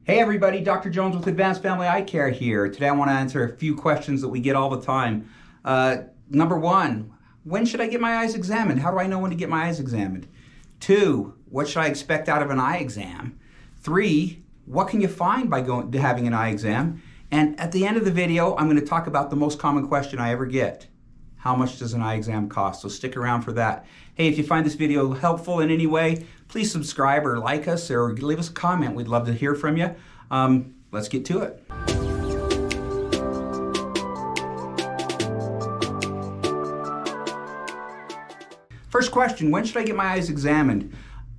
Hey everybody, Dr. Jones with Advanced Family Eyecare here. Today I want to answer a few questions that we get all the time. Number one, when should I get my eyes examined? How do I know when to get my eyes examined? Two, what should I expect out of an eye exam? Three, what can you find by having an eye exam? And at the end of the video, I'm going to talk about the most common question I ever get. How much does an eye exam cost? So stick around for that. Hey, if you find this video helpful in any way, please subscribe or like us or leave us a comment. We'd love to hear from you. Let's get to it. First question, when should I get my eyes examined?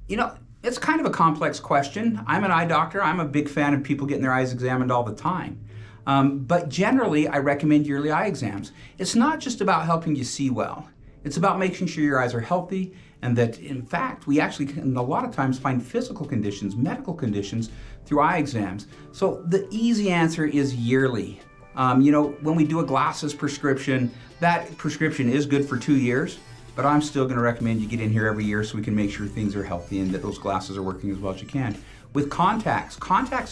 You know, it's kind of a complex question. I'm an eye doctor. I'm a big fan of people getting their eyes examined all the time. But generally, I recommend yearly eye exams. It's not just about helping you see well. It's about making sure your eyes are healthy and that, in fact, we actually can a lot of times find physical conditions, medical conditions, through eye exams. So the easy answer is yearly. When we do a glasses prescription, that prescription is good for 2 years, but I'm still going to recommend you get in here every year so we can make sure things are healthy and that those glasses are working as well as you can. With contacts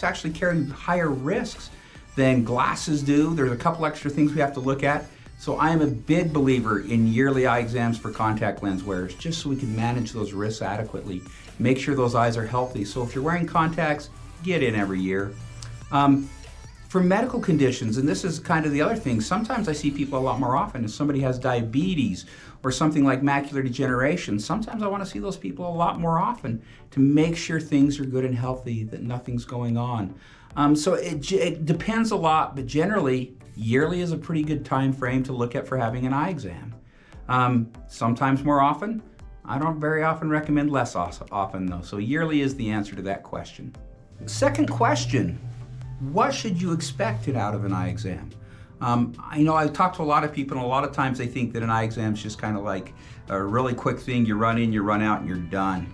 actually carry higher risks than glasses do. There's a couple extra things we have to look at. So I am a big believer in yearly eye exams for contact lens wearers, just so we can manage those risks adequately. Make sure those eyes are healthy. So if you're wearing contacts, get in every year. For medical conditions, and this is kind of the other thing, sometimes I see people a lot more often. If somebody has diabetes or something like macular degeneration, sometimes I want to see those people a lot more often to make sure things are good and healthy, that nothing's going on. So it depends a lot, but generally, yearly is a pretty good time frame to look at for having an eye exam. Sometimes more often. I don't very often recommend less often though, so yearly is the answer to that question. Second question, what should you expect out of an eye exam? I talk to a lot of people, and a lot of times they think that an eye exam is just kind of like a really quick thing. You run in, you run out, and you're done.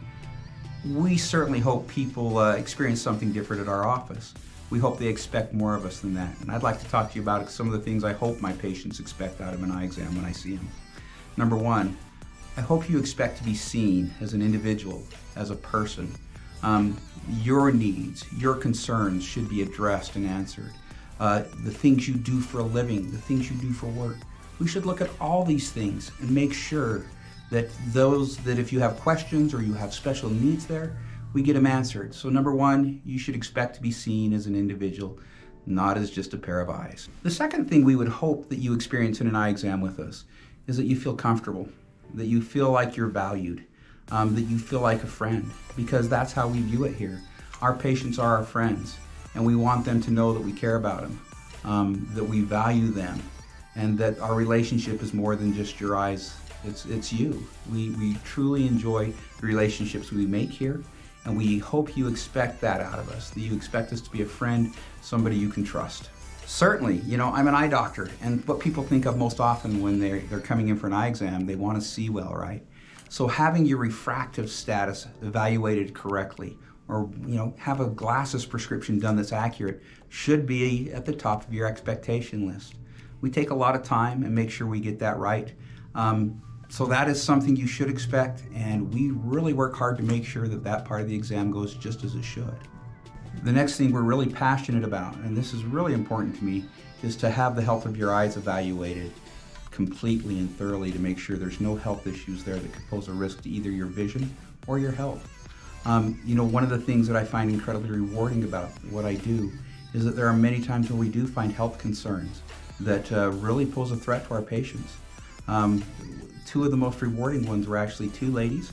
We certainly hope people experience something different at our office. We hope they expect more of us than that. And I'd like to talk to you about some of the things I hope my patients expect out of an eye exam when I see them. Number one, I hope you expect to be seen as an individual, as a person. Your needs, your concerns should be addressed and answered. The things you do for a living, the things you do for work. We should look at all these things and make sure that if you have questions or you have special needs there, we get them answered. So number one, you should expect to be seen as an individual, not as just a pair of eyes. The second thing we would hope that you experience in an eye exam with us is that you feel comfortable, that you feel like you're valued, that you feel like a friend, because that's how we view it here. Our patients are our friends, and we want them to know that we care about them, that we value them, and that our relationship is more than just your eyes. It's you. We truly enjoy the relationships we make here, and we hope you expect that out of us, that you expect us to be a friend, somebody you can trust. Certainly, I'm an eye doctor, and what people think of most often when they're coming in for an eye exam, they want to see well, right? So having your refractive status evaluated correctly, or have a glasses prescription done that's accurate, should be at the top of your expectation list. We take a lot of time and make sure we get that right. So that is something you should expect, and we really work hard to make sure that part of the exam goes just as it should. The next thing we're really passionate about, and this is really important to me, is to have the health of your eyes evaluated completely and thoroughly to make sure there's no health issues there that could pose a risk to either your vision or your health. One of the things that I find incredibly rewarding about what I do is that there are many times where we do find health concerns that really pose a threat to our patients. Two of the most rewarding ones were actually two ladies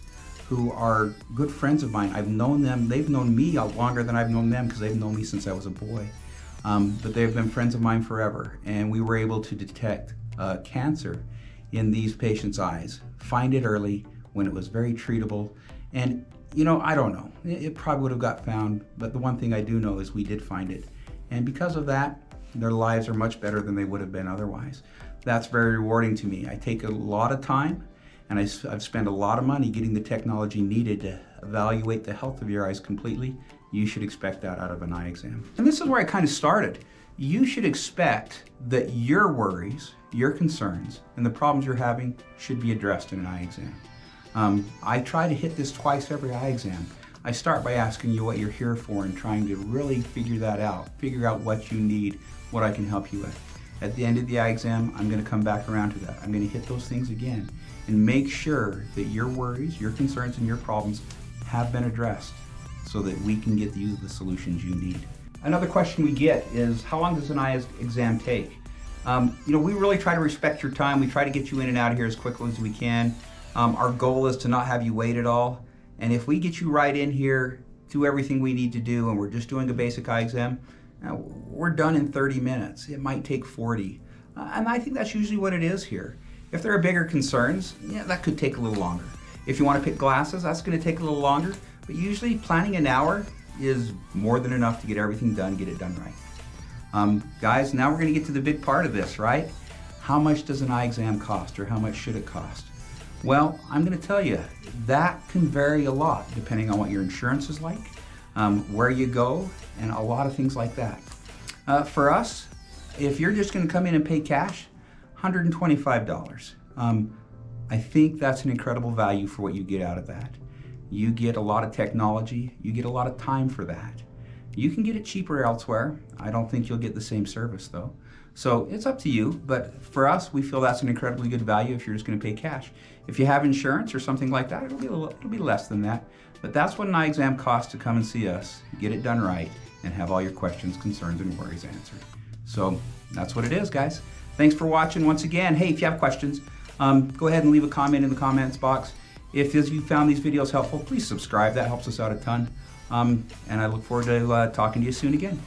who are good friends of mine. I've known them, they've known me longer than I've known them because they've known me since I was a boy. But they've been friends of mine forever, and we were able to detect cancer in these patients' eyes, find it early when it was very treatable. And I don't know, it probably would have got found, but the one thing I do know is we did find it. And because of that, their lives are much better than they would have been otherwise. That's very rewarding to me. I take a lot of time, and I've spent a lot of money getting the technology needed to evaluate the health of your eyes completely. You should expect that out of an eye exam. And this is where I kind of started. You should expect that your worries, your concerns, and the problems you're having should be addressed in an eye exam. I try to hit this twice every eye exam. I start by asking you what you're here for and trying to really figure out what you need, what I can help you with. At the end of the eye exam, I'm going to come back around to that. I'm going to hit those things again and make sure that your worries, your concerns, and your problems have been addressed so that we can get you the solutions you need. Another question we get is, how long does an eye exam take? We really try to respect your time. We try to get you in and out of here as quickly as we can. Our goal is to not have you wait at all. And if we get you right in here, do everything we need to do, and we're just doing a basic eye exam, we're done in 30 minutes. It might take 40. And I think that's usually what it is here. If there are bigger concerns, that could take a little longer. If you want to pick glasses, that's going to take a little longer. But usually planning an hour is more than enough to get everything done, get it done right. Guys, now we're going to get to the big part of this, right? How much does an eye exam cost, or how much should it cost? Well, I'm going to tell you, that can vary a lot depending on what your insurance is like, where you go, and a lot of things like that. For us, if you're just going to come in and pay cash, $125. I think that's an incredible value for what you get out of that. You get a lot of technology, you get a lot of time for that. You can get it cheaper elsewhere. I don't think you'll get the same service though. So it's up to you, but for us, we feel that's an incredibly good value if you're just going to pay cash. If you have insurance or something like that, it'll be less than that. But that's what an eye exam costs to come and see us, get it done right, and have all your questions, concerns, and worries answered. So that's what it is, guys. Thanks for watching once again. Hey, if you have questions, go ahead and leave a comment in the comments box. If you found these videos helpful, please subscribe. That helps us out a ton. And I look forward to talking to you soon again.